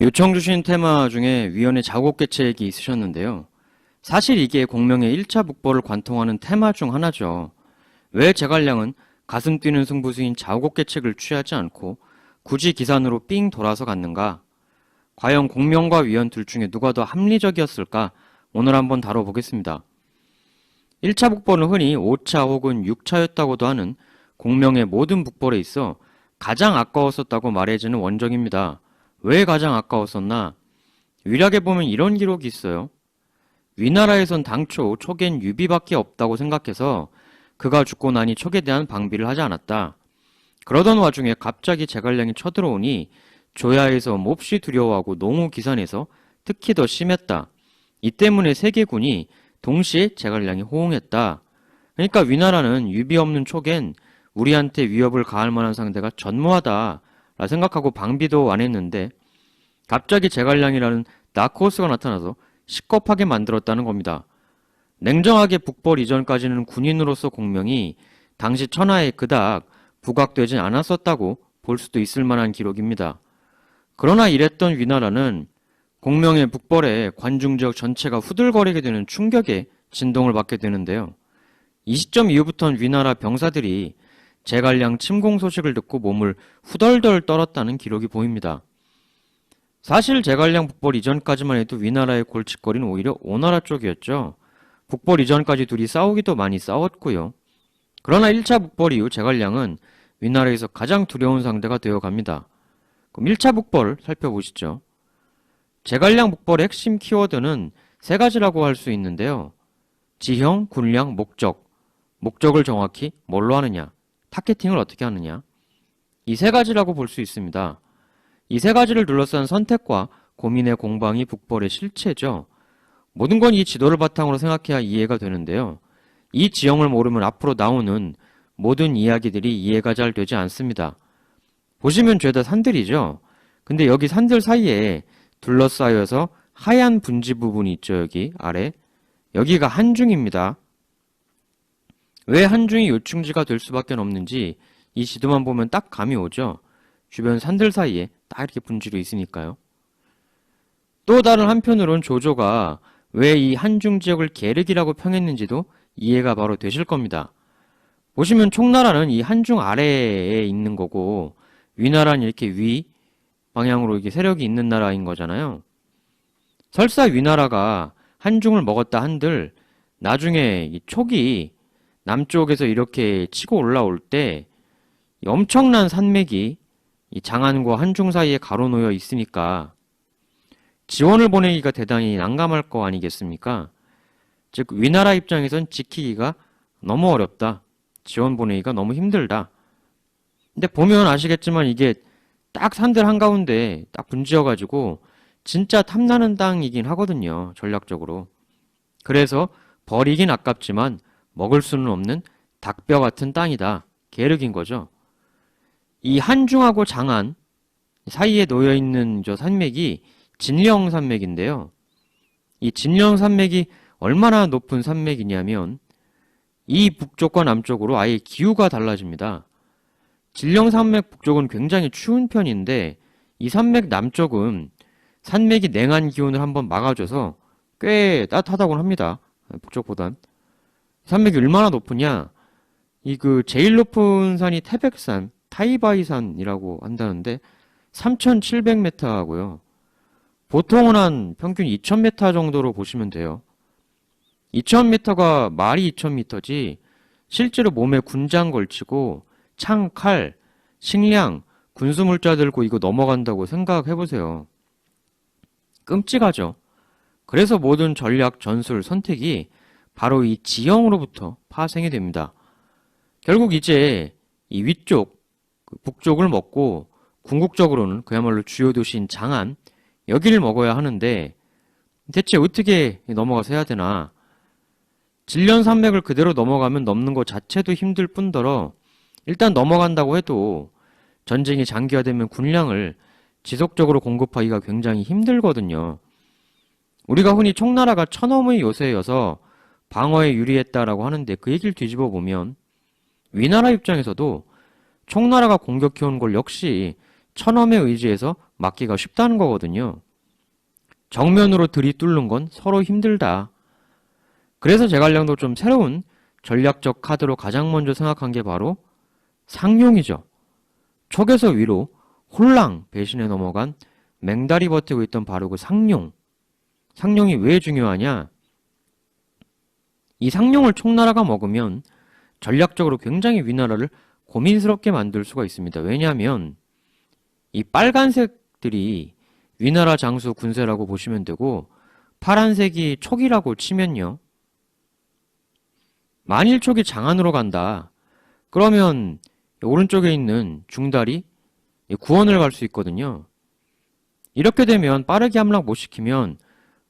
요청 주신 테마 중에 위원회 작업개최액이 있으셨는데요. 사실 이게 공명의 1차 북벌을 관통하는 테마 중 하나죠. 왜 제갈량은 가슴 뛰는 승부수인 작업개책을 취하지 않고 굳이 기산으로 삥 돌아서 갔는가? 과연 공명과 위원 둘 중에 누가 더 합리적이었을까? 오늘 한번 다뤄보겠습니다. 1차 북벌은 흔히 5차 혹은 6차였다고도 하는 공명의 모든 북벌에 있어 가장 아까웠었다고 말해지는 원정입니다. 왜 가장 아까웠었나? 위락에 보면 이런 기록이 있어요. 위나라에선 당초 촉엔 유비밖에 없다고 생각해서 그가 죽고 나니 촉에 대한 방비를 하지 않았다. 그러던 와중에 갑자기 제갈량이 쳐들어오니 조야에서 몹시 두려워하고 농후 기산에서 특히 더 심했다. 이 때문에 세계군이 동시에 제갈량이 호응했다. 그러니까 위나라는 유비 없는 촉엔 우리한테 위협을 가할 만한 상대가 전무하다 라 생각하고 방비도 안 했는데 갑자기 제갈량이라는 다크호스가 나타나서 시겁하게 만들었다는 겁니다. 냉정하게 북벌 이전까지는 군인으로서 공명이 당시 천하에 그닥 부각되진 않았었다고 볼 수도 있을 만한 기록입니다. 그러나 이랬던 위나라는 공명의 북벌에 관중지역 전체가 후들거리게 되는 충격에 진동을 받게 되는데요. 이 시점 이후부터는 위나라 병사들이 제갈량 침공 소식을 듣고 몸을 후덜덜 떨었다는 기록이 보입니다. 사실 제갈량 북벌 이전까지만 해도 위나라의 골칫거리는 오히려 오나라 쪽이었죠. 북벌 이전까지 둘이 싸우기도 많이 싸웠고요. 그러나 1차 북벌 이후 제갈량은 위나라에서 가장 두려운 상대가 되어갑니다. 그럼 1차 북벌 살펴보시죠. 제갈량 북벌의 핵심 키워드는 세 가지라고 할 수 있는데요. 지형, 군량, 목적. 목적을 정확히 뭘로 하느냐, 타겟팅을 어떻게 하느냐. 이 세 가지라고 볼 수 있습니다. 이 세 가지를 둘러싼 선택과 고민의 공방이 북벌의 실체죠. 모든 건 이 지도를 바탕으로 생각해야 이해가 되는데요. 이 지형을 모르면 앞으로 나오는 모든 이야기들이 이해가 잘 되지 않습니다. 보시면 죄다 산들이죠. 근데 여기 산들 사이에 둘러싸여서 하얀 분지 부분이 있죠. 여기 아래. 여기가 한중입니다. 왜 한중이 요충지가 될 수밖에 없는지 이 지도만 보면 딱 감이 오죠. 주변 산들 사이에 딱 이렇게 분지로 있으니까요. 또 다른 한편으론 조조가 왜 이 한중 지역을 계륵이라고 평했는지도 이해가 바로 되실 겁니다. 보시면 총나라는 이 한중 아래에 있는 거고 위나라는 이렇게 위 방향으로 이게 세력이 있는 나라인 거잖아요. 설사 위나라가 한중을 먹었다 한들 나중에 이 촉이 남쪽에서 이렇게 치고 올라올 때 엄청난 산맥이 이 장안과 한중 사이에 가로놓여 있으니까 지원을 보내기가 대단히 난감할 거 아니겠습니까? 즉 위나라 입장에선 지키기가 너무 어렵다. 지원 보내기가 너무 힘들다. 근데 보면 아시겠지만 이게 딱 산들 한가운데 딱 분지어가지고 진짜 탐나는 땅이긴 하거든요. 전략적으로. 그래서 버리긴 아깝지만 먹을 수는 없는 닭뼈 같은 땅이다. 계륵인 거죠. 이 한중하고 장안 사이에 놓여있는 저 산맥이 진령 산맥인데요. 이 진령 산맥이 얼마나 높은 산맥이냐면 이 북쪽과 남쪽으로 아예 기후가 달라집니다. 진령 산맥 북쪽은 굉장히 추운 편인데 이 산맥 남쪽은 산맥이 냉한 기온을 한번 막아줘서 꽤 따뜻하다고 합니다. 북쪽보단. 산맥이 얼마나 높으냐? 이 그 제일 높은 산이 태백산, 타이바이산이라고 한다는데 3,700m 하고요. 보통은 한 평균 2,000m 정도로 보시면 돼요. 2,000m가 말이 2,000m지 실제로 몸에 군장 걸치고 창, 칼, 식량, 군수물자 들고 이거 넘어간다고 생각해보세요. 끔찍하죠. 그래서 모든 전략, 전술, 선택이 바로 이 지형으로부터 파생이 됩니다. 결국 이제 이 위쪽, 북쪽을 먹고 궁극적으로는 그야말로 주요 도시인 장안, 여기를 먹어야 하는데 대체 어떻게 넘어가서 해야 되나? 진련 산맥을 그대로 넘어가면 넘는 것 자체도 힘들 뿐더러 일단 넘어간다고 해도 전쟁이 장기화되면 군량을 지속적으로 공급하기가 굉장히 힘들거든요. 우리가 흔히 총나라가 천엄의 요새여서 방어에 유리했다라고 하는데 그 얘기를 뒤집어 보면 위나라 입장에서도 총나라가 공격해온 걸 역시 천엄에 의지해서 막기가 쉽다는 거거든요. 정면으로 들이뚫는 건 서로 힘들다. 그래서 제갈량도 좀 새로운 전략적 카드로 가장 먼저 생각한 게 바로 상룡이죠. 촉에서 위로 홀랑 배신에 넘어간 맹달이 버티고 있던 바로 그 상룡. 상룡이 왜 중요하냐? 이 상룡을 총나라가 먹으면 전략적으로 굉장히 위나라를 고민스럽게 만들 수가 있습니다. 왜냐하면 이 빨간색들이 위나라 장수 군세라고 보시면 되고 파란색이 촉이라고 치면요. 만일 촉이 장안으로 간다. 그러면 오른쪽에 있는 중달이 구원을 갈 수 있거든요. 이렇게 되면 빠르게 함락 못 시키면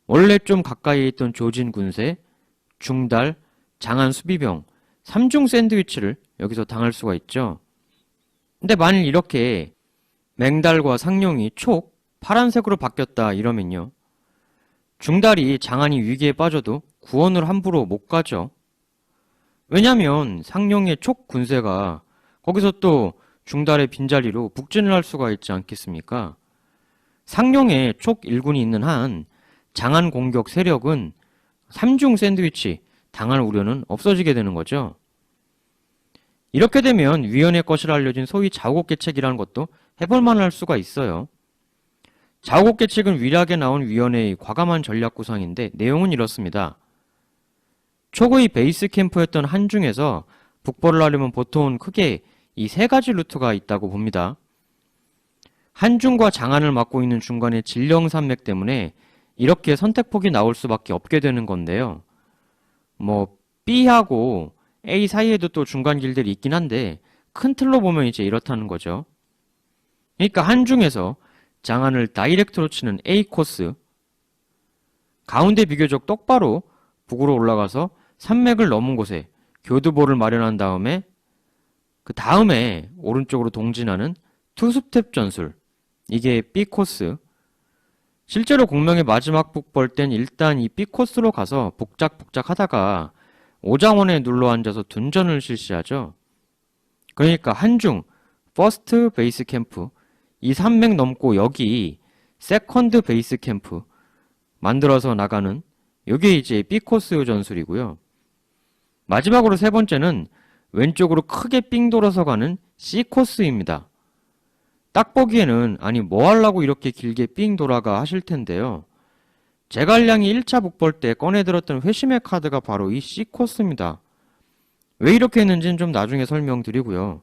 원래 좀 가까이에 있던 조진 군세, 중달, 장안 수비병 3중 샌드위치를 여기서 당할 수가 있죠. 근데 만일 이렇게 맹달과 상룡이 촉, 파란색으로 바뀌었다 이러면요. 중달이 장안이 위기에 빠져도 구원을 함부로 못 가죠. 왜냐면 상룡의 촉 군세가 거기서 또 중달의 빈자리로 북진을 할 수가 있지 않겠습니까? 상룡의 촉 1군이 있는 한 장안 공격 세력은 3중 샌드위치 당할 우려는 없어지게 되는 거죠. 이렇게 되면 위헌의 것이라 알려진 소위 좌우곡계책이라는 것도 해볼만 할 수가 있어요. 좌우곡계책은 위략에 나온 위헌의 과감한 전략 구상인데 내용은 이렇습니다. 촉의 베이스 캠프였던 한중에서 북벌을 하려면 보통 크게 이 세 가지 루트가 있다고 봅니다. 한중과 장안을 막고 있는 중간의 진령산맥 때문에 이렇게 선택폭이 나올 수밖에 없게 되는 건데요. B하고 A 사이에도 또 중간 길들이 있긴 한데 큰 틀로 보면 이제 이렇다는 거죠. 그러니까 한중에서 장안을 다이렉트로 치는 A 코스, 가운데 비교적 똑바로 북으로 올라가서 산맥을 넘은 곳에 교두보를 마련한 다음에 그 다음에 오른쪽으로 동진하는 투스텝 전술, 이게 B 코스. 실제로 공명의 마지막 북벌 땐 일단 이 B 코스로 가서 복작복작 하다가 오장원에 눌러앉아서 둔전을 실시하죠. 그러니까 한중, 퍼스트 베이스 캠프, 이 산맥 넘고 여기 세컨드 베이스 캠프 만들어서 나가는 이게 이제 B 코스 전술이고요. 마지막으로 세 번째는 왼쪽으로 크게 삥 돌아서 가는 C 코스입니다. 딱 보기에는 아니 뭐 하려고 이렇게 길게 삥 돌아가 하실 텐데요. 제갈량이 1차 북벌 때 꺼내들었던 회심의 카드가 바로 이 C 코스입니다. 왜 이렇게 했는지는 좀 나중에 설명드리고요.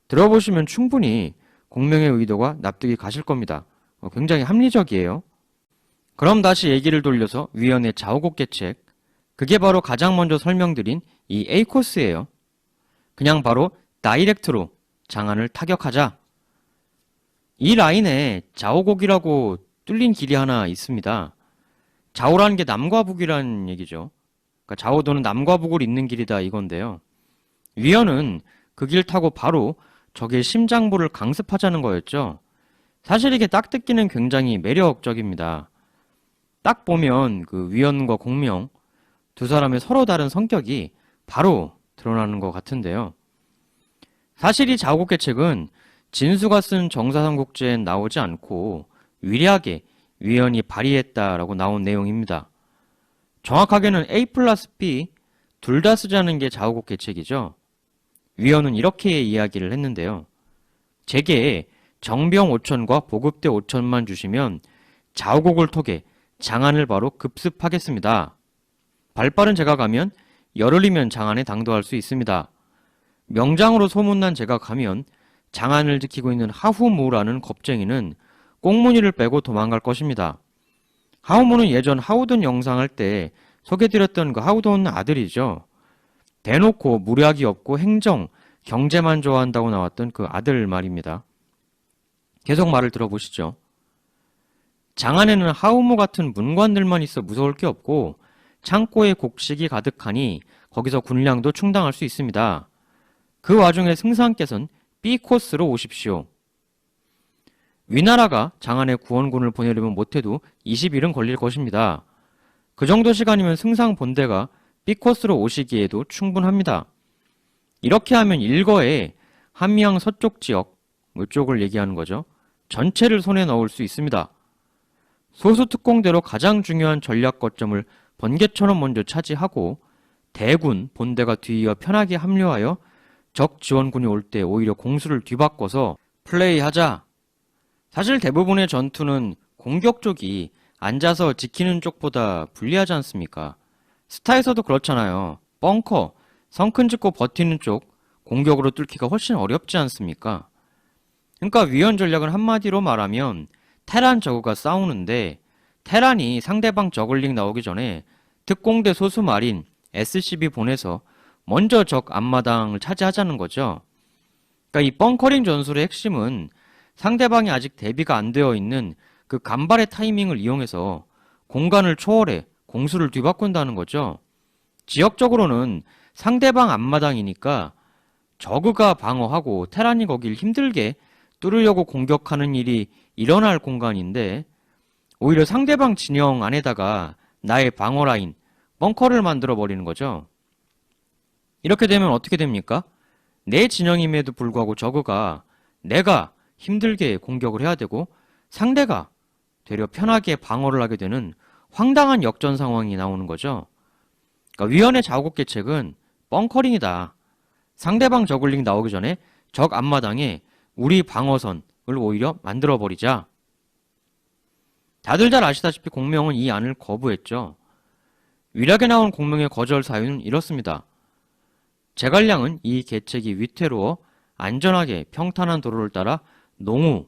들어보시면 충분히 공명의 의도가 납득이 가실 겁니다. 굉장히 합리적이에요. 그럼 다시 얘기를 돌려서 위헌의 좌우곡계책, 그게 바로 가장 먼저 설명드린 이 A 코스예요. 그냥 바로 다이렉트로 장안을 타격하자. 이 라인에 좌우곡이라고 뚫린 길이 하나 있습니다. 좌우라는 게 남과 북이라는 얘기죠. 그러니까 좌우도는 남과 북을 잇는 길이다 이건데요. 위헌은 그 길 타고 바로 적의 심장부를 강습하자는 거였죠. 사실 이게 딱 듣기는 굉장히 매력적입니다. 딱 보면 그 위헌과 공명 두 사람의 서로 다른 성격이 바로 드러나는 것 같은데요. 사실 이 좌우곡계책은 진수가 쓴 정사삼국지엔 나오지 않고 위략에 위헌이 발휘했다라고 나온 내용입니다. 정확하게는 A 플러스 B 둘 다 쓰자는 게 좌우곡계책이죠. 위헌은 이렇게 이야기를 했는데요. 제게 정병 5천과 보급대 5천만 주시면 좌우곡을 통해 장안을 바로 급습하겠습니다. 발빠른 제가 가면 열흘이면 장안에 당도할 수 있습니다. 명장으로 소문난 제가 가면 장안을 지키고 있는 하후무라는 겁쟁이는 꽁무니를 빼고 도망갈 것입니다. 하후무는 예전 하우돈 영상할 때 소개드렸던 그 하우돈 아들이죠. 대놓고 무략이 없고 행정, 경제만 좋아한다고 나왔던 그 아들 말입니다. 계속 말을 들어보시죠. 장안에는 하우무 같은 문관들만 있어 무서울 게 없고 창고에 곡식이 가득하니 거기서 군량도 충당할 수 있습니다. 그 와중에 승상께서는 B 코스로 오십시오. 위나라가 장안에 구원군을 보내려면 못해도 20일은 걸릴 것입니다. 그 정도 시간이면 승상 본대가 B 코스로 오시기에도 충분합니다. 이렇게 하면 일거에 한미양 서쪽 지역, 이쪽을 얘기하는 거죠. 전체를 손에 넣을 수 있습니다. 소수 특공대로 가장 중요한 전략 거점을 번개처럼 먼저 차지하고 대군 본대가 뒤이어 편하게 합류하여 적 지원군이 올 때 오히려 공수를 뒤바꿔서 플레이하자. 사실 대부분의 전투는 공격 쪽이 앉아서 지키는 쪽보다 불리하지 않습니까? 스타에서도 그렇잖아요. 벙커, 성큰 짓고 버티는 쪽 공격으로 뚫기가 훨씬 어렵지 않습니까? 그러니까 위헌 전략은 한마디로 말하면 테란 저그가 싸우는데 테란이 상대방 저글링 나오기 전에 특공대 소수 마린 SCB 보내서 먼저 적 앞마당을 차지하자는 거죠. 그러니까 이 벙커링 전술의 핵심은 상대방이 아직 대비가 안 되어 있는 그 간발의 타이밍을 이용해서 공간을 초월해 공수를 뒤바꾼다는 거죠. 지역적으로는 상대방 앞마당이니까 저그가 방어하고 테란이 거길 힘들게 뚫으려고 공격하는 일이 일어날 공간인데 오히려 상대방 진영 안에다가 나의 방어 라인, 벙커를 만들어 버리는 거죠. 이렇게 되면 어떻게 됩니까? 내 진영임에도 불구하고 저그가 내가 힘들게 공격을 해야 되고 상대가 되려 편하게 방어를 하게 되는 황당한 역전 상황이 나오는 거죠. 그러니까 위헌의 자국계책은 벙커링이다. 상대방 저글링 나오기 전에 적 앞마당에 우리 방어선을 오히려 만들어버리자. 다들 잘 아시다시피 공명은 이 안을 거부했죠. 위략에 나온 공명의 거절 사유는 이렇습니다. 제갈량은 이 계책이 위태로워 안전하게 평탄한 도로를 따라 농우,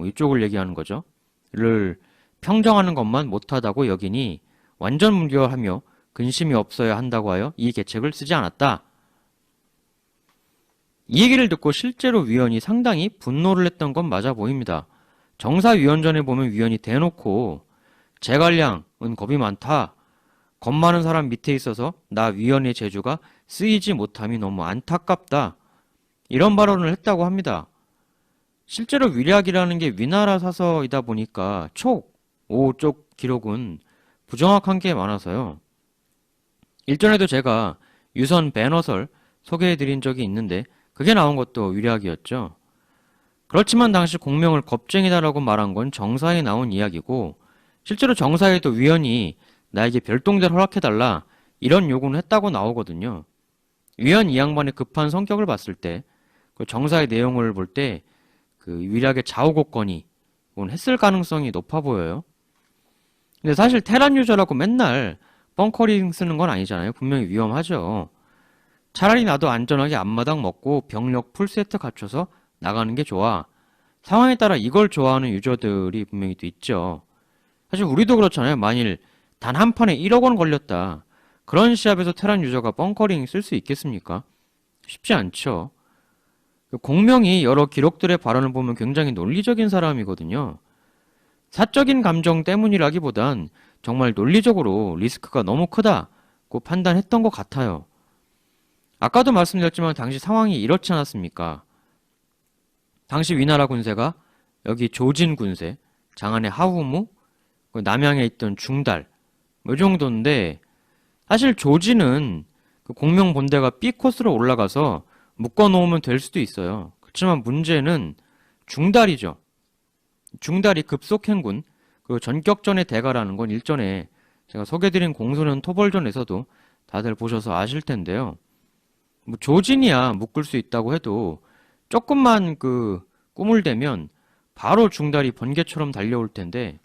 이쪽을 얘기하는 거죠. 를 평정하는 것만 못하다고 여기니 완전 무결하며 근심이 없어야 한다고 하여 이 계책을 쓰지 않았다. 이 얘기를 듣고 실제로 위원이 상당히 분노를 했던 건 맞아 보입니다. 정사위원전에 보면 위원이 대놓고 제갈량은 겁이 많다. 겁 많은 사람 밑에 있어서 나 위원의 재주가 쓰이지 못함이 너무 안타깝다. 이런 발언을 했다고 합니다. 실제로 위략이라는 게 위나라 사서이다 보니까 촉, 오 쪽 기록은 부정확한 게 많아서요. 일전에도 제가 유선 배너설 소개해드린 적이 있는데 그게 나온 것도 위략이었죠. 그렇지만 당시 공명을 겁쟁이다라고 말한 건 정사에 나온 이야기고 실제로 정사에도 위원이 나에게 별동대를 허락해달라 이런 요구는 했다고 나오거든요. 위원 이 양반의 급한 성격을 봤을 때 그 정사의 내용을 볼 때 그 위략의 좌우곡건이 했을 가능성이 높아 보여요. 근데 사실 테란 유저라고 맨날 벙커링 쓰는 건 아니잖아요. 분명히 위험하죠. 차라리 나도 안전하게 앞마당 먹고 병력 풀세트 갖춰서 나가는 게 좋아. 상황에 따라 이걸 좋아하는 유저들이 분명히 또 있죠. 사실 우리도 그렇잖아요. 만일 단 한 판에 1억 원 걸렸다. 그런 시합에서 테란 유저가 벙커링 쓸 수 있겠습니까? 쉽지 않죠. 공명이 여러 기록들의 발언을 보면 굉장히 논리적인 사람이거든요. 사적인 감정 때문이라기보단 정말 논리적으로 리스크가 너무 크다고 판단했던 것 같아요. 아까도 말씀드렸지만 당시 상황이 이렇지 않았습니까? 당시 위나라 군세가 여기 조진 군세, 장안의 하우무, 남양에 있던 중달 이 정도인데 사실 조진은 그 공명 본대가 B 코스로 올라가서 묶어놓으면 될 수도 있어요. 그렇지만 문제는 중달이죠. 중달이 급속행군, 그 전격전의 대가라는 건 일전에 제가 소개드린 공소년 토벌전에서도 다들 보셔서 아실 텐데요. 뭐 조진이야 묶을 수 있다고 해도 조금만 그 꿈을 대면 바로 중달이 번개처럼 달려올 텐데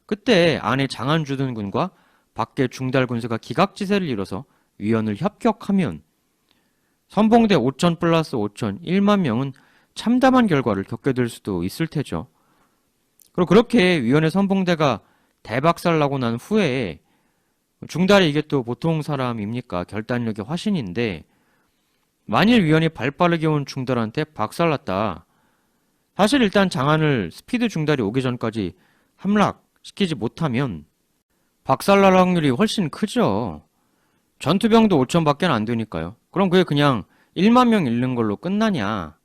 그때 안에 장안주둔군과 밖에 중달 군세가 기각지세를 이뤄서 위원을 협격하면 선봉대 5천 플러스 5천 1만 명은 참담한 결과를 겪게 될 수도 있을 테죠. 그리고 그렇게 위원의 선봉대가 대박살나고 난 후에 중달이 이게 또 보통 사람입니까? 결단력의 화신인데 만일 위원이 발빠르게 온 중달한테 박살났다. 사실 일단 장안을 스피드 중달이 오기 전까지 함락시키지 못하면 박살날 확률이 훨씬 크죠. 전투병도 5천밖에 안 되니까요. 그럼 그게 그냥 1만 명 잃는 걸로 끝나냐.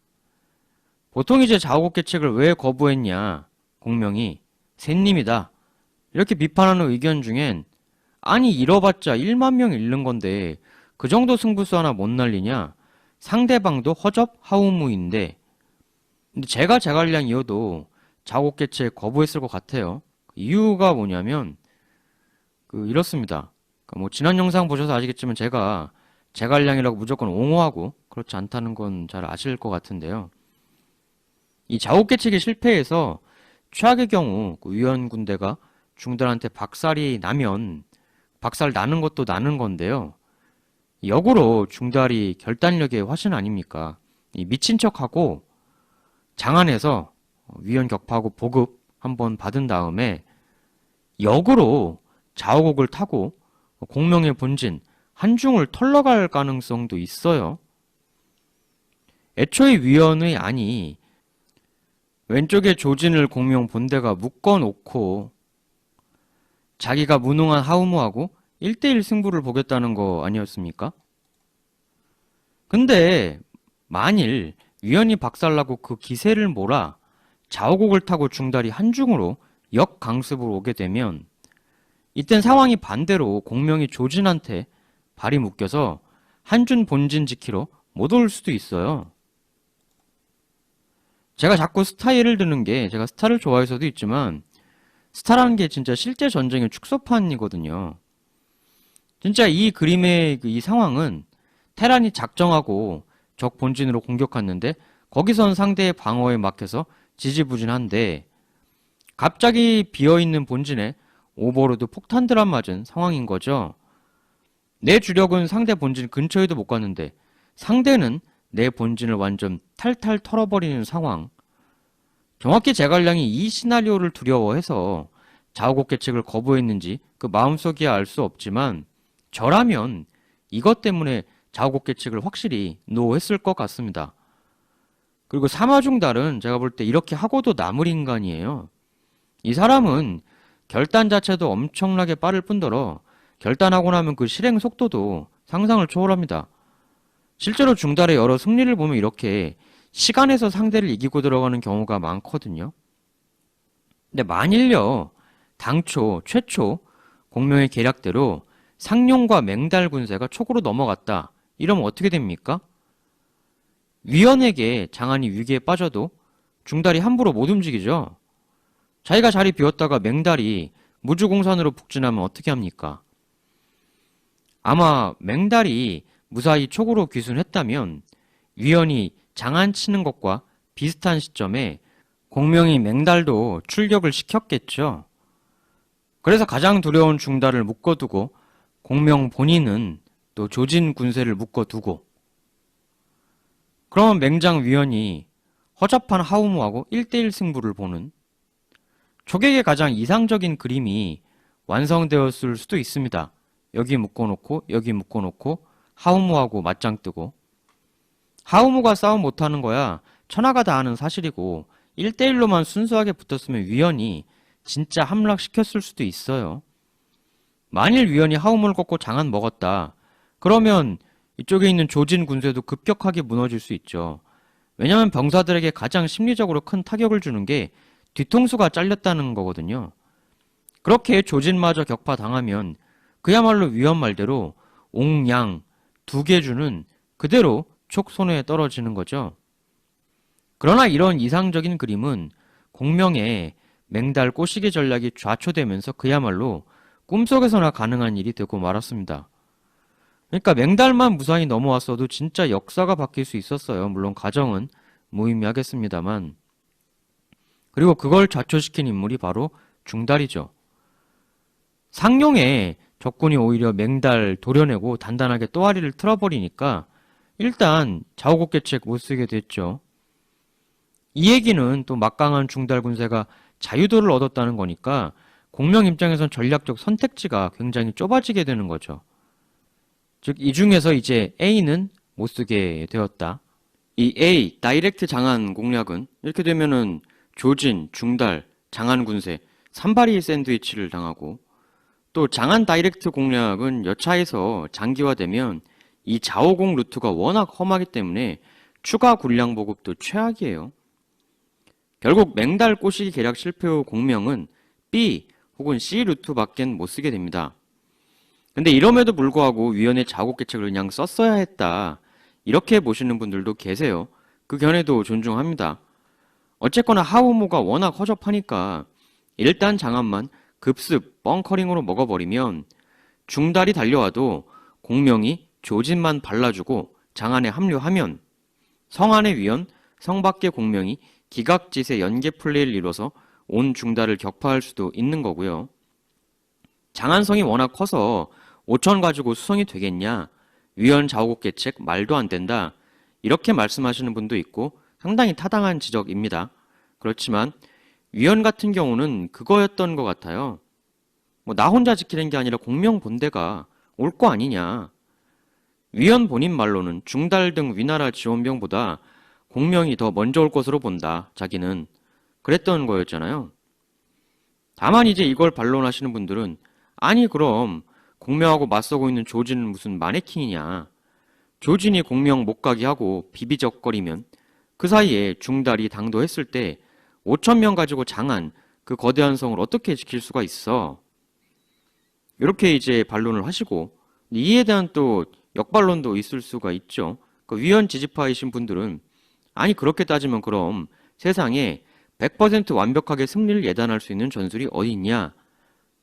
보통 이제 좌우곡계책을 왜 거부했냐. 공명이 샌님이다. 이렇게 비판하는 의견 중엔 아니 잃어봤자 1만 명 잃는 건데 그 정도 승부수 하나 못 날리냐. 상대방도 허접 하우무인데 근데 제가 제갈량이어도 자국개체 거부했을 것 같아요. 이유가 뭐냐면 이렇습니다. 뭐 지난 영상 보셔서 아시겠지만 제가 제갈량이라고 무조건 옹호하고 그렇지 않다는 건 잘 아실 것 같은데요. 이 자국개척이 실패해서 최악의 경우 위원 군대가 중달한테 박살이 나면 박살 나는 것도 나는 건데요. 역으로 중달이 결단력의 화신 아닙니까? 이 미친 척하고 장안에서 위원 격파하고 보급 한번 받은 다음에 역으로 자오곡을 타고 공명의 본진 한중을 털러갈 가능성도 있어요. 애초에 위원의 안이 왼쪽에 조진을 공명 본대가 묶어놓고 자기가 무능한 하우무하고 1대1 승부를 보겠다는 거 아니었습니까? 근데 만일 위원이 박살나고 그 기세를 몰아 자오곡을 타고 중달이 한중으로 역강습으로 오게 되면 이땐 상황이 반대로 공명이 조진한테 발이 묶여서 한준 본진 지키러 못 올 수도 있어요. 제가 자꾸 스타 예를 드는 게 제가 스타를 좋아해서도 있지만 스타라는 게 진짜 실제 전쟁의 축소판이거든요. 진짜 이 그림의 이 상황은 테란이 작정하고 적 본진으로 공격했는데 거기선 상대의 방어에 막혀서 지지부진한데 갑자기 비어있는 본진에 오버로드 폭탄들 맞은 상황인 거죠. 내 주력은 상대 본진 근처에도 못 갔는데 상대는 내 본진을 완전 탈탈 털어버리는 상황. 정확히 제갈량이 이 시나리오를 두려워해서 자오곡개책을 거부했는지 그 마음속이야 알 수 없지만 저라면 이것 때문에 자오곡개책을 확실히 노했을 것 같습니다. 그리고 사마중달은 제가 볼 때 이렇게 하고도 남을 인간이에요. 이 사람은 결단 자체도 엄청나게 빠를 뿐더러 결단하고 나면 그 실행 속도도 상상을 초월합니다. 실제로 중달의 여러 승리를 보면 이렇게 시간에서 상대를 이기고 들어가는 경우가 많거든요. 근데 만일요, 당초, 최초 공명의 계략대로 상룡과 맹달 군세가 촉으로 넘어갔다. 이러면 어떻게 됩니까? 위원에게 장안이 위기에 빠져도 중달이 함부로 못 움직이죠. 자기가 자리 비웠다가 맹달이 무주공산으로 북진하면 어떻게 합니까? 아마 맹달이 무사히 촉으로 귀순했다면 위원이 장안 치는 것과 비슷한 시점에 공명이 맹달도 출격을 시켰겠죠. 그래서 가장 두려운 중달을 묶어두고 공명 본인은 또 조진 군세를 묶어두고 그러면 맹장 위원이 허접한 하우무하고 1대1 승부를 보는 촉에게 가장 이상적인 그림이 완성되었을 수도 있습니다. 여기 묶어놓고 여기 묶어놓고 하우무하고 맞짱 뜨고 하우무가 싸움 못하는 거야 천하가 다 아는 사실이고 1대1로만 순수하게 붙었으면 위원이 진짜 함락시켰을 수도 있어요. 만일 위원이 하우무를 꺾고 장안 먹었다. 그러면 이쪽에 있는 조진 군세도 급격하게 무너질 수 있죠. 왜냐하면 병사들에게 가장 심리적으로 큰 타격을 주는 게 뒤통수가 잘렸다는 거거든요. 그렇게 조진마저 격파당하면 그야말로 위원 말대로 옹양 두 개 주는 그대로 촉 손에 떨어지는 거죠. 그러나 이런 이상적인 그림은 공명의 맹달 꼬시기 전략이 좌초되면서 그야말로 꿈속에서나 가능한 일이 되고 말았습니다. 그러니까 맹달만 무사히 넘어왔어도 진짜 역사가 바뀔 수 있었어요. 물론 가정은 무의미하겠습니다만. 그리고 그걸 좌초시킨 인물이 바로 중달이죠. 상룡에 적군이 오히려 맹달 도려내고 단단하게 또아리를 틀어버리니까 일단 자오곡개책 못쓰게 됐죠. 이 얘기는 또 막강한 중달 군세가 자유도를 얻었다는 거니까 공명 입장에선 전략적 선택지가 굉장히 좁아지게 되는 거죠. 즉 이 중에서 이제 A는 못쓰게 되었다. 이 A, 다이렉트 장안 공략은 이렇게 되면은 조진, 중달, 장안 군세, 산발이 샌드위치를 당하고 또 장안 다이렉트 공략은 여차에서 장기화되면 이 자오공 루트가 워낙 험하기 때문에 추가 군량 보급도 최악이에요. 결국 맹달 꼬시기 계략 실패 후 공명은 B 혹은 C 루트밖엔 못 쓰게 됩니다. 근데 이럼에도 불구하고 위원의 자국개책을 그냥 썼어야 했다. 이렇게 보시는 분들도 계세요. 그 견해도 존중합니다. 어쨌거나 하우모가 워낙 허접하니까 일단 장안만 급습 뻥커링으로 먹어버리면 중달이 달려와도 공명이 조진만 발라주고 장안에 합류하면 성안의 위원, 성밖의 공명이 기각짓의 연계 플레이를 이뤄서 온 중달을 격파할 수도 있는 거고요. 장안성이 워낙 커서 5천 가지고 수성이 되겠냐? 위원 좌우곡계책 말도 안 된다. 이렇게 말씀하시는 분도 있고 상당히 타당한 지적입니다. 그렇지만 위원 같은 경우는 그거였던 것 같아요. 나 혼자 지키는 게 아니라 공명본대가 올 거 아니냐. 위원 본인 말로는 중달 등 위나라 지원병보다 공명이 더 먼저 올 것으로 본다. 자기는. 그랬던 거였잖아요. 다만 이제 이걸 반론하시는 분들은 아니 그럼 공명하고 맞서고 있는 조진은 무슨 마네킹이냐. 조진이 공명 못 가게 하고 비비적거리면 그 사이에 중달이 당도했을 때 5천 명 가지고 장안 그 거대한 성을 어떻게 지킬 수가 있어. 이렇게 이제 반론을 하시고 이에 대한 또 역반론도 있을 수가 있죠. 그 위원 지지파이신 분들은 아니 그렇게 따지면 그럼 세상에 100% 완벽하게 승리를 예단할 수 있는 전술이 어디 있냐?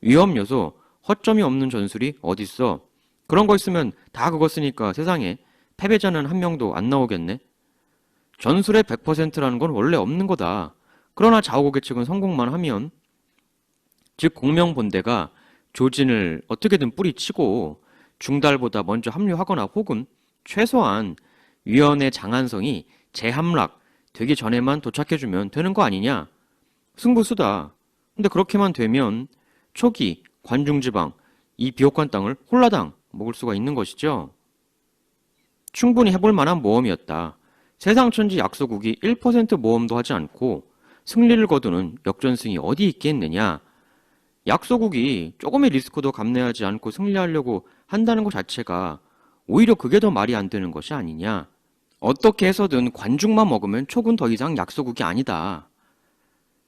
위험 요소, 허점이 없는 전술이 어딨어? 그런 거 있으면 다 그거 쓰니까 세상에 패배자는 한 명도 안 나오겠네? 전술의 100%라는 건 원래 없는 거다. 그러나 좌우곡 계측은 성공만 하면 즉 공명본대가 조진을 어떻게든 뿌리치고 중달보다 먼저 합류하거나 혹은 최소한 위원의 장안성이 재함락 되기 전에만 도착해주면 되는 거 아니냐? 승부수다. 근데 그렇게만 되면 초기, 관중지방, 이 비옥한 땅을 홀라당 먹을 수가 있는 것이죠. 충분히 해볼 만한 모험이었다. 세상천지 약소국이 1% 모험도 하지 않고 승리를 거두는 역전승이 어디 있겠느냐? 약소국이 조금의 리스크도 감내하지 않고 승리하려고 한다는 것 자체가 오히려 그게 더 말이 안 되는 것이 아니냐. 어떻게 해서든 관중만 먹으면 촉은 더 이상 약소국이 아니다.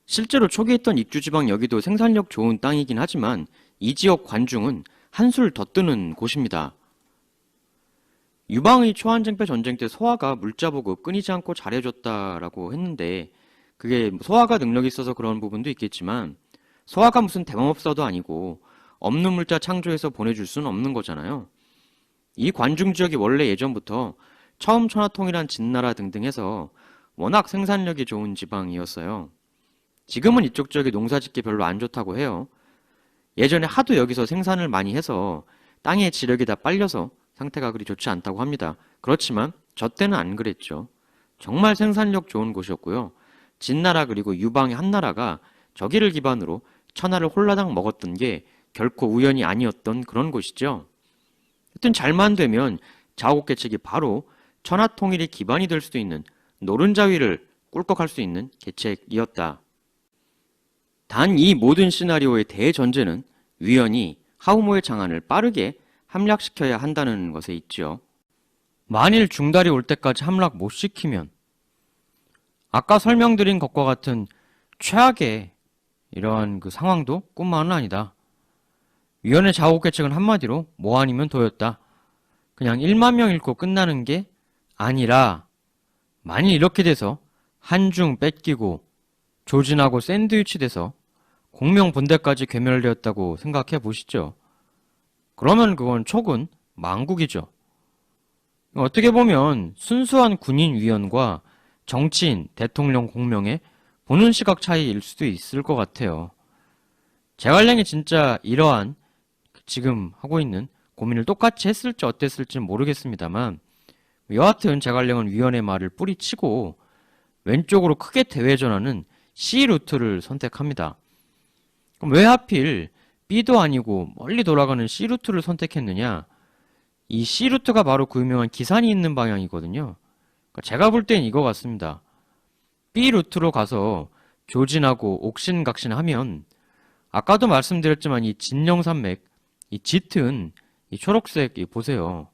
실제로 초기에 있던 익주지방 여기도 생산력 좋은 땅이긴 하지만 이 지역 관중은 한술 더 뜨는 곳입니다. 유방의 초한쟁패 전쟁 때 소아가 물자보급 끊이지 않고 잘해줬다라고 했는데 그게 소아가 능력이 있어서 그런 부분도 있겠지만 소아가 무슨 대마법사도 아니고 없는 물자 창조해서 보내줄 수는 없는 거잖아요. 이 관중 지역이 원래 예전부터 처음 천하통일한 진나라 등등 해서 워낙 생산력이 좋은 지방이었어요. 지금은 이쪽 지역이 농사짓기 별로 안 좋다고 해요. 예전에 하도 여기서 생산을 많이 해서 땅의 지력이 다 빨려서 상태가 그리 좋지 않다고 합니다. 그렇지만 저 때는 안 그랬죠. 정말 생산력 좋은 곳이었고요. 진나라 그리고 유방의 한나라가 저기를 기반으로 천하를 홀라당 먹었던 게 결코 우연이 아니었던 그런 곳이죠. 하여튼 잘만 되면 좌우곡계책이 바로 천하통일의 기반이 될 수도 있는 노른자위를 꿀꺽할 수 있는 계책이었다. 단 이 모든 시나리오의 대전제는 위원이 하우모의 장안을 빠르게 함락시켜야 한다는 것에 있죠. 만일 중달이 올 때까지 함락 못 시키면 아까 설명드린 것과 같은 최악의 이러한 그 상황도 꿈만은 아니다. 위원의 좌우곡계책은 한마디로 뭐 아니면 도였다. 그냥 1만 명 잃고 끝나는 게 아니라 만일 이렇게 돼서 한중 뺏기고 조진하고 샌드위치 돼서 공명본대까지 괴멸되었다고 생각해 보시죠. 그러면 그건 촉은 망국이죠. 어떻게 보면 순수한 군인 위원과 정치인, 대통령 공명의 보는 시각 차이일 수도 있을 것 같아요. 제갈량이 진짜 이러한 지금 하고 있는 고민을 똑같이 했을지 어땠을지는 모르겠습니다만 여하튼 제갈량은 위원의 말을 뿌리치고 왼쪽으로 크게 대회전하는 C 루트를 선택합니다. 그럼 왜 하필 B도 아니고 멀리 돌아가는 C 루트를 선택했느냐? 이 C 루트가 바로 그 유명한 기산이 있는 방향이거든요. 그러니까 제가 볼 땐 이거 같습니다. B 루트로 가서 조진하고 옥신각신하면 아까도 말씀드렸지만 이 진령산맥, 이 짙은 이 초록색 보세요.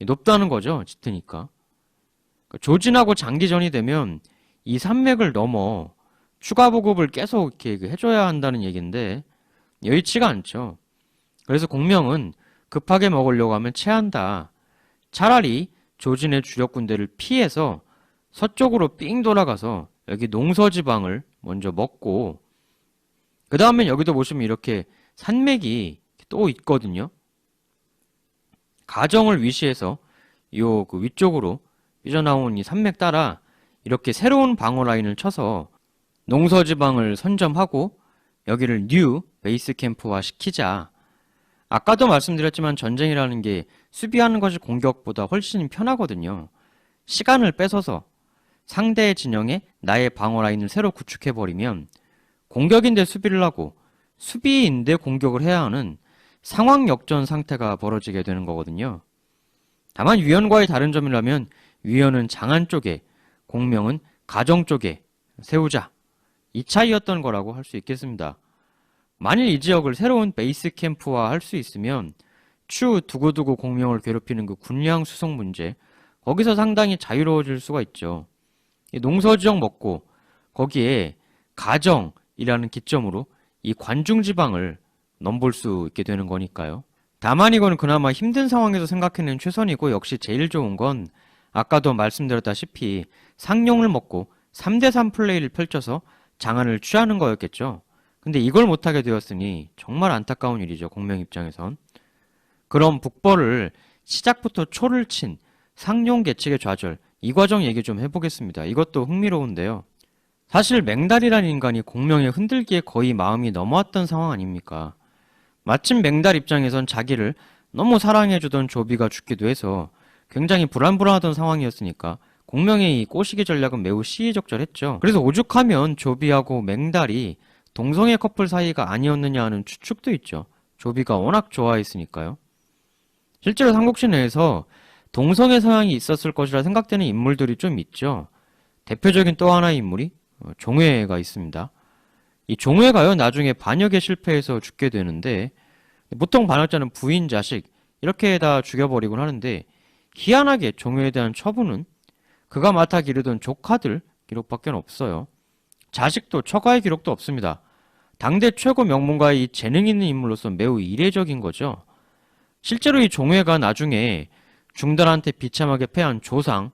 높다는 거죠. 짙으니까. 그러니까 조진하고 장기전이 되면 이 산맥을 넘어 추가 보급을 계속 이렇게 해줘야 한다는 얘기인데 여의치가 않죠. 그래서 공명은 급하게 먹으려고 하면 체한다. 차라리 조진의 주력 군대를 피해서 서쪽으로 삥 돌아가서 여기 농서지방을 먼저 먹고 그 다음엔 여기도 보시면 이렇게 산맥이 또 있거든요. 가정을 위시해서 요 그 위쪽으로 삐져나온 이 산맥 따라 이렇게 새로운 방어 라인을 쳐서 농서지방을 선점하고 여기를 뉴 베이스 캠프화 시키자. 아까도 말씀드렸지만 전쟁이라는 게 수비하는 것이 공격보다 훨씬 편하거든요. 시간을 뺏어서 상대의 진영에 나의 방어 라인을 새로 구축해버리면 공격인데 수비를 하고 수비인데 공격을 해야 하는 상황 역전 상태가 벌어지게 되는 거거든요. 다만 위원과의 다른 점이라면 위원은 장안 쪽에, 공명은 가정 쪽에 세우자. 이 차이였던 거라고 할 수 있겠습니다. 만일 이 지역을 새로운 베이스 캠프화 할 수 있으면 추 두고두고 공명을 괴롭히는 그 군량 수송 문제, 거기서 상당히 자유로워질 수가 있죠. 농서지역 먹고 거기에 가정이라는 기점으로 이 관중지방을 넘볼 수 있게 되는 거니까요. 다만 이건 그나마 힘든 상황에서 생각해낸 최선이고 역시 제일 좋은 건 아까도 말씀드렸다시피 상용을 먹고 3대3 플레이를 펼쳐서 장안을 취하는 거였겠죠. 근데 이걸 못하게 되었으니 정말 안타까운 일이죠. 공명 입장에선. 그럼 북벌을 시작부터 초를 친 상용 계측의 좌절, 이 과정 얘기 좀 해보겠습니다. 이것도 흥미로운데요. 사실 맹달이라는 인간이 공명에 흔들기에 거의 마음이 넘어왔던 상황 아닙니까? 마침 맹달 입장에선 자기를 너무 사랑해주던 조비가 죽기도 해서 굉장히 불안불안하던 상황이었으니까 공명의 이 꼬시기 전략은 매우 시의적절했죠. 그래서 오죽하면 조비하고 맹달이 동성애 커플 사이가 아니었느냐 하는 추측도 있죠. 조비가 워낙 좋아했으니까요. 실제로 삼국시 내에서 동성애 성향이 있었을 것이라 생각되는 인물들이 좀 있죠. 대표적인 또 하나의 인물이 종회가 있습니다. 이 종회가요, 나중에 반역에 실패해서 죽게 되는데 보통 반역자는 부인, 자식 이렇게 다 죽여버리곤 하는데 희한하게 종회에 대한 처분은 그가 맡아 기르던 조카들 기록밖에 없어요. 자식도 처가의 기록도 없습니다. 당대 최고 명문가의 이 재능 있는 인물로서 매우 이례적인 거죠. 실제로 이 종회가 나중에 중달한테 비참하게 패한 조상,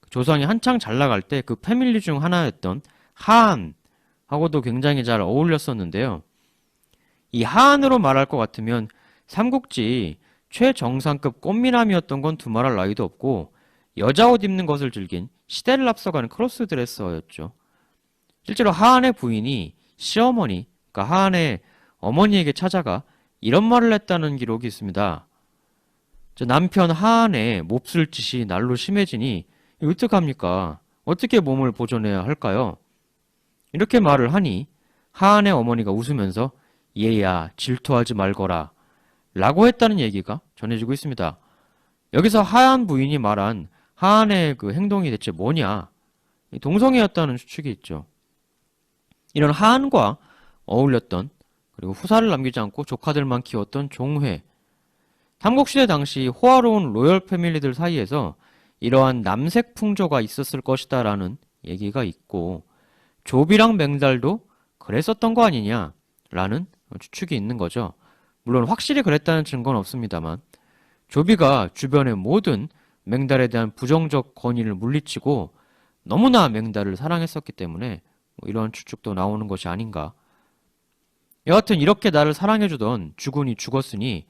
조상이 한창 잘 나갈 때 그 패밀리 중 하나였던 하한하고도 굉장히 잘 어울렸었는데요. 이 하한으로 말할 것 같으면 삼국지 최정상급 꽃미남이었던 건 두말할 나위도 없고 여자 옷 입는 것을 즐긴 시대를 앞서가는 크로스드레서였죠. 실제로 하한의 부인이 시어머니, 그러니까 하한의 어머니에게 찾아가 이런 말을 했다는 기록이 있습니다. 저 남편 하한의 몹쓸 짓이 날로 심해지니 어떡합니까? 어떻게 몸을 보존해야 할까요? 이렇게 말을 하니 하한의 어머니가 웃으면서 얘야 질투하지 말거라 라고 했다는 얘기가 전해지고 있습니다. 여기서 하한 부인이 말한 하한의 그 행동이 대체 뭐냐? 동성애였다는 추측이 있죠. 이런 하한과 어울렸던 그리고 후사를 남기지 않고 조카들만 키웠던 종회. 삼국시대 당시 호화로운 로열 패밀리들 사이에서 이러한 남색 풍조가 있었을 것이다 라는 얘기가 있고 조비랑 맹달도 그랬었던 거 아니냐 라는 추측이 있는 거죠. 물론 확실히 그랬다는 증거는 없습니다만 조비가 주변의 모든 맹달에 대한 부정적 권위를 물리치고 너무나 맹달을 사랑했었기 때문에 이러한 추측도 나오는 것이 아닌가. 여하튼 이렇게 나를 사랑해주던 주군이 죽었으니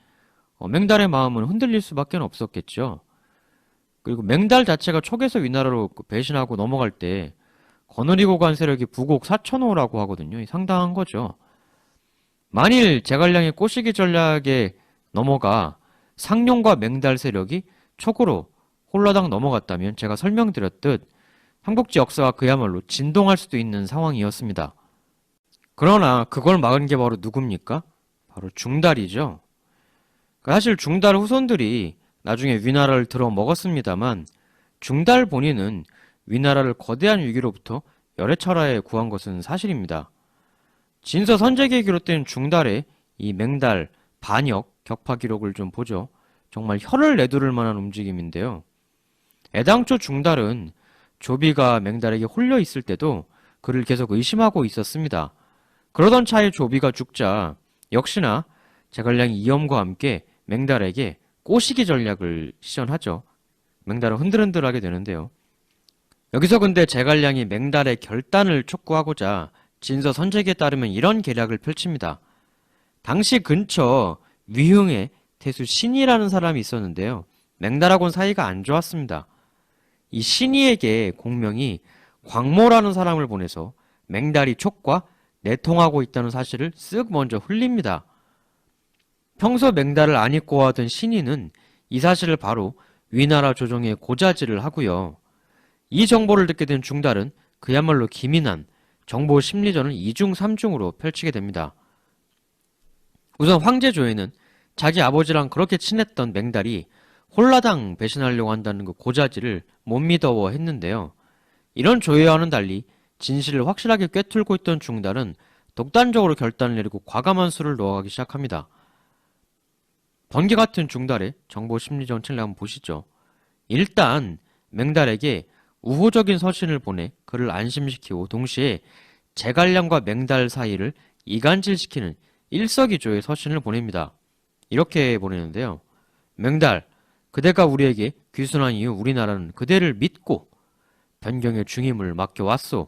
맹달의 마음은 흔들릴 수밖에 없었겠죠. 그리고 맹달 자체가 촉에서 위나라로 배신하고 넘어갈 때 거느리고 간 세력이 부곡 사천호라고 하거든요. 상당한 거죠. 만일 제갈량의 꼬시기 전략에 넘어가 상룡과 맹달 세력이 촉으로 홀라당 넘어갔다면 제가 설명드렸듯 삼국지 역사가 그야말로 진동할 수도 있는 상황이었습니다. 그러나 그걸 막은 게 바로 누굽니까? 바로 중달이죠. 사실 중달 후손들이 나중에 위나라를 들어 먹었습니다만 중달 본인은 위나라를 거대한 위기로부터 열애철하에 구한 것은 사실입니다. 진서 선제기에 기록된 중달의 이 맹달, 반역, 격파 기록을 좀 보죠. 정말 혀를 내두를 만한 움직임인데요. 애당초 중달은 조비가 맹달에게 홀려 있을 때도 그를 계속 의심하고 있었습니다. 그러던 차에 조비가 죽자 역시나 제갈량이 이염과 함께 맹달에게 꼬시기 전략을 시전하죠. 맹달은 흔들흔들하게 되는데요. 여기서 근데 제갈량이 맹달의 결단을 촉구하고자 진서 선제기에 따르면 이런 계략을 펼칩니다. 당시 근처 위흥에 태수 신이라는 사람이 있었는데요. 맹달하고는 사이가 안 좋았습니다. 이 신이에게 공명이 광모라는 사람을 보내서 맹달이 촉과 내통하고 있다는 사실을 쓱 먼저 흘립니다. 평소 맹달을 안 잊고 하던 신이는 이 사실을 바로 위나라 조정에 고자질을 하고요. 이 정보를 듣게 된 중달은 그야말로 기민한 정보 심리전을 2중 3중으로 펼치게 됩니다. 우선 황제 조에는 자기 아버지랑 그렇게 친했던 맹달이 홀라당 배신하려고 한다는 그 고자질을 못 믿어워 했는데요. 이런 조회와는 달리 진실을 확실하게 꿰뚫고 있던 중달은 독단적으로 결단을 내리고 과감한 수를 넣어가기 시작합니다. 번개 같은 중달의 정보 심리전 칠레 한번 보시죠. 일단 맹달에게 우호적인 서신을 보내 그를 안심시키고 동시에 제갈량과 맹달 사이를 이간질시키는 일석이조의 서신을 보냅니다. 이렇게 보내는데요. 맹달, 그대가 우리에게 귀순한 이후 우리나라는 그대를 믿고 변경의 중임을 맡겨왔소.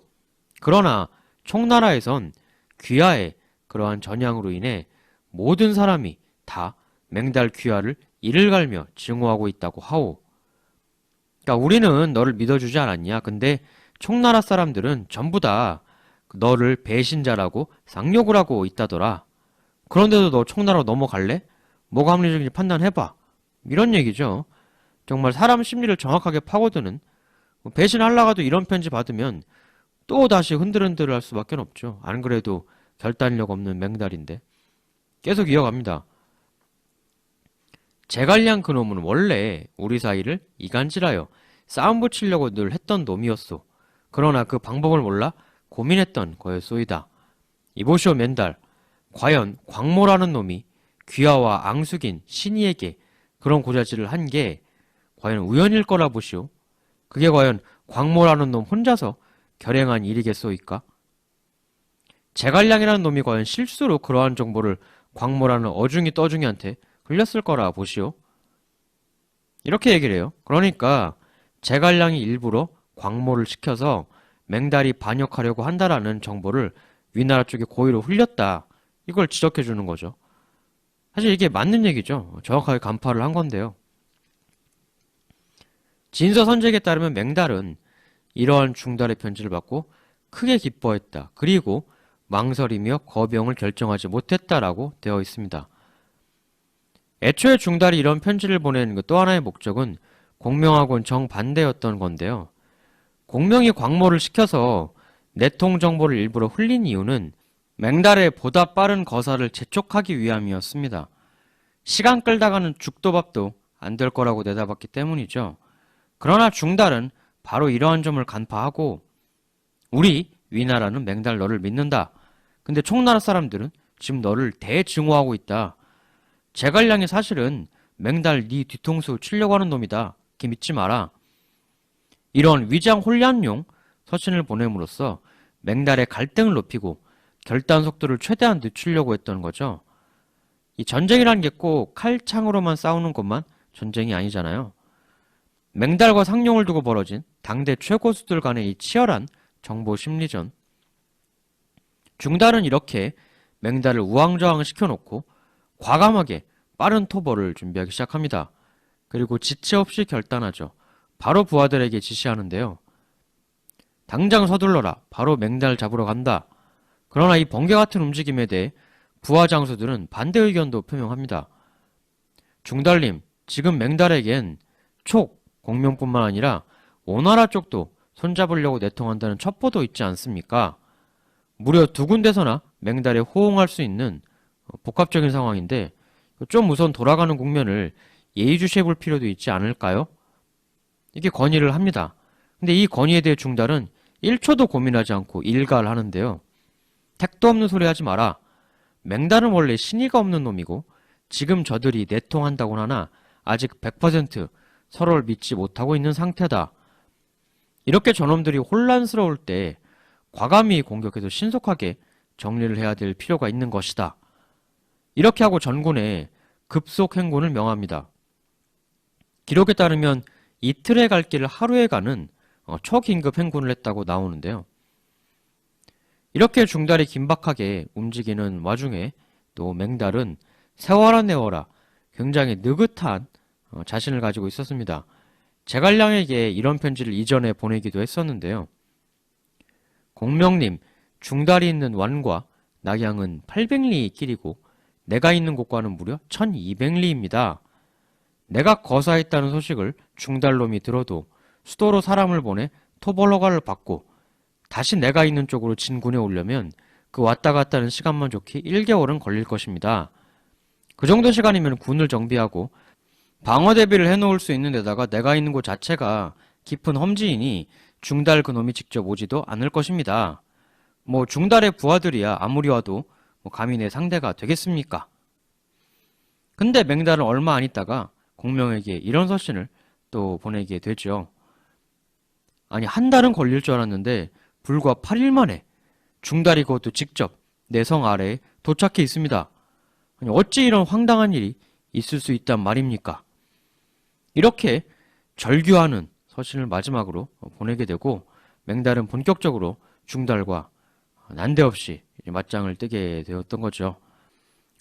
그러나 총나라에선 귀하의 그러한 전향으로 인해 모든 사람이 다 맹달 귀하를 이를 갈며 증오하고 있다고 하오. 그러니까 우리는 너를 믿어주지 않았냐? 근데 총나라 사람들은 전부 다 너를 배신자라고 쌍욕을 하고 있다더라. 그런데도 너 총나라로 넘어갈래? 뭐가 합리적인지 판단해봐. 이런 얘기죠. 정말 사람 심리를 정확하게 파고드는, 배신하려가도 이런 편지 받으면 또 다시 흔들흔들 할 수밖에 없죠. 안 그래도 결단력 없는 맹달인데. 계속 이어갑니다. 제갈량 그놈은 원래 우리 사이를 이간질하여 싸움 붙이려고 늘 했던 놈이었소. 그러나 그 방법을 몰라 고민했던 거였소이다. 이보시오 맹달, 과연 광모라는 놈이 귀하와 앙숙인 신이에게 그런 고자질을 한 게 과연 우연일 거라 보시오. 그게 과연 광모라는 놈 혼자서 결행한 일이겠소이까? 제갈량이라는 놈이 과연 실수로 그러한 정보를 광모라는 어중이 떠중이한테 흘렸을 거라 보시오. 이렇게 얘기를 해요. 그러니까 제갈량이 일부러 광모를 시켜서 맹달이 반역하려고 한다라는 정보를 위나라 쪽에 고의로 흘렸다. 이걸 지적해 주는 거죠. 사실 이게 맞는 얘기죠. 정확하게 간파를 한 건데요. 진서 선적에 따르면 맹달은 이러한 중달의 편지를 받고 크게 기뻐했다. 그리고 망설이며 거병을 결정하지 못했다라고 되어 있습니다. 애초에 중달이 이런 편지를 보낸 그 또 하나의 목적은 공명하고는 정반대였던 건데요. 공명이 광모를 시켜서 내통 정보를 일부러 흘린 이유는 맹달의 보다 빠른 거사를 재촉하기 위함이었습니다. 시간 끌다가는 죽도 밥도 안 될 거라고 내다봤기 때문이죠. 그러나 중달은 바로 이러한 점을 간파하고 우리 위나라는 맹달 너를 믿는다. 근데 총나라 사람들은 지금 너를 대증오하고 있다. 제갈량이 사실은 맹달 네 뒤통수 치려고 하는 놈이다. 이렇게 믿지 마라. 이런 위장 혼란용 서신을 보냄으로써 맹달의 갈등을 높이고 결단 속도를 최대한 늦추려고 했던 거죠. 이 전쟁이라는 게 꼭 칼창으로만 싸우는 것만 전쟁이 아니잖아요. 맹달과 상룡을 두고 벌어진 당대 최고수들 간의 이 치열한 정보 심리전. 중달은 이렇게 맹달을 우왕좌왕 시켜놓고 과감하게 빠른 토벌을 준비하기 시작합니다. 그리고 지체 없이 결단하죠. 바로 부하들에게 지시하는데요. 당장 서둘러라. 바로 맹달 잡으러 간다. 그러나 이 번개 같은 움직임에 대해 부하 장수들은 반대 의견도 표명합니다. 중달님, 지금 맹달에겐 촉, 공명뿐만 아니라 오나라 쪽도 손잡으려고 내통한다는 첩보도 있지 않습니까? 무려 두 군데서나 맹달에 호응할 수 있는 복합적인 상황인데 좀 우선 돌아가는 국면을 예의주시해 볼 필요도 있지 않을까요? 이렇게 건의를 합니다. 근데 이 건의에 대해 중달은 1초도 고민하지 않고 일가를 하는데요. 택도 없는 소리 하지 마라. 맹달은 원래 신의가 없는 놈이고 지금 저들이 내통한다곤 하나 아직 100% 서로를 믿지 못하고 있는 상태다. 이렇게 저놈들이 혼란스러울 때 과감히 공격해서 신속하게 정리를 해야 될 필요가 있는 것이다. 이렇게 하고 전군에 급속 행군을 명합니다. 기록에 따르면 이틀에 갈 길을 하루에 가는 초긴급 행군을 했다고 나오는데요. 이렇게 중달이 긴박하게 움직이는 와중에 또 맹달은 세워라 내워라 굉장히 느긋한 자신을 가지고 있었습니다. 제갈량에게 이런 편지를 이전에 보내기도 했었는데요. 공명님, 중달이 있는 완과 낙양은 800리 길이고 내가 있는 곳과는 무려 1200리입니다. 내가 거사했다는 소식을 중달놈이 들어도 수도로 사람을 보내 토벌허가를 받고 다시 내가 있는 쪽으로 진군에 오려면 그 왔다 갔다는 시간만 좋게 1개월은 걸릴 것입니다. 그 정도 시간이면 군을 정비하고 방어 대비를 해놓을 수 있는 데다가 내가 있는 곳 자체가 깊은 험지이니 중달 그놈이 직접 오지도 않을 것입니다. 중달의 부하들이야 아무리 와도 감히 내 상대가 되겠습니까? 근데 맹달은 얼마 안 있다가 공명에게 이런 서신을 또 보내게 되죠. 아니, 한 달은 걸릴 줄 알았는데 불과 8일 만에 중달이 그것도 직접 내 성 아래에 도착해 있습니다. 아니, 어찌 이런 황당한 일이 있을 수 있단 말입니까? 이렇게 절규하는 서신을 마지막으로 보내게 되고 맹달은 본격적으로 중달과 난데없이 맞짱을 뜨게 되었던 거죠.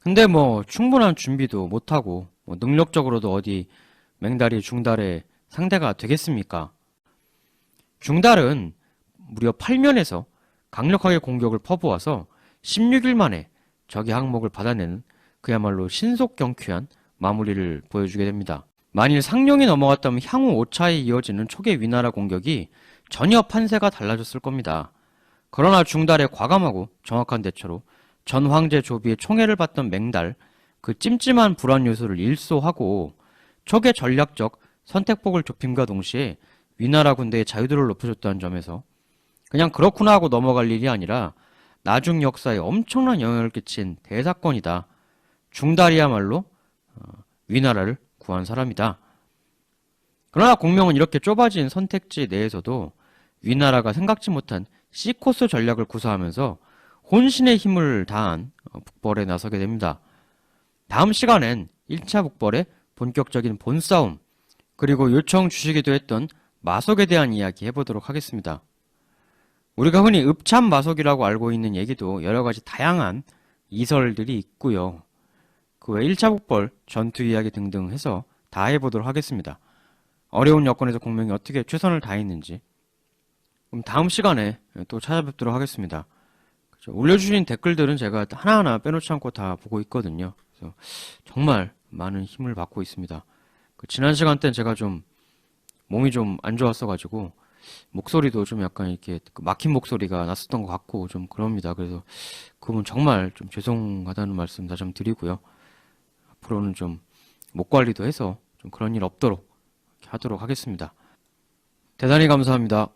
근데 충분한 준비도 못하고 능력적으로도 어디 맹달이 중달의 상대가 되겠습니까? 중달은 무려 8면에서 강력하게 공격을 퍼부어서 16일 만에 적의 항목을 받아내는 그야말로 신속경쾌한 마무리를 보여주게 됩니다. 만일 상룡이 넘어갔다면 향후 5차에 이어지는 초계 위나라 공격이 전혀 판세가 달라졌을 겁니다. 그러나 중달의 과감하고 정확한 대처로 전 황제 조비의 총애를 받던 맹달, 그 찜찜한 불안 요소를 일소하고 적의 전략적 선택폭을 좁힘과 동시에 위나라 군대의 자유도를 높여줬다는 점에서 그냥 그렇구나 하고 넘어갈 일이 아니라 나중 역사에 엄청난 영향을 끼친 대사건이다. 중달이야말로 위나라를 구한 사람이다. 그러나 공명은 이렇게 좁아진 선택지 내에서도 위나라가 생각지 못한 C코스 전략을 구사하면서 혼신의 힘을 다한 북벌에 나서게 됩니다. 다음 시간엔 1차 북벌의 본격적인 본싸움, 그리고 요청 주시기도 했던 마속에 대한 이야기 해보도록 하겠습니다. 우리가 흔히 읍참마속이라고 알고 있는 얘기도 여러가지 다양한 이설들이 있고요. 그 외 1차 북벌, 전투 이야기 등등 해서 다 해보도록 하겠습니다. 어려운 여건에서 공명이 어떻게 최선을 다했는지 그럼 다음 시간에 또 찾아뵙도록 하겠습니다. 올려주신 댓글들은 제가 하나하나 빼놓지 않고 다 보고 있거든요. 그래서 정말 많은 힘을 받고 있습니다. 지난 시간 때는 제가 좀 몸이 좀 안 좋았어가지고 목소리도 좀 약간 이렇게 막힌 목소리가 났었던 것 같고 좀 그럽니다. 그래서 그분 정말 좀 죄송하다는 말씀 다시 한번 드리고요. 앞으로는 좀 목 관리도 해서 좀 그런 일 없도록 하도록 하겠습니다. 대단히 감사합니다.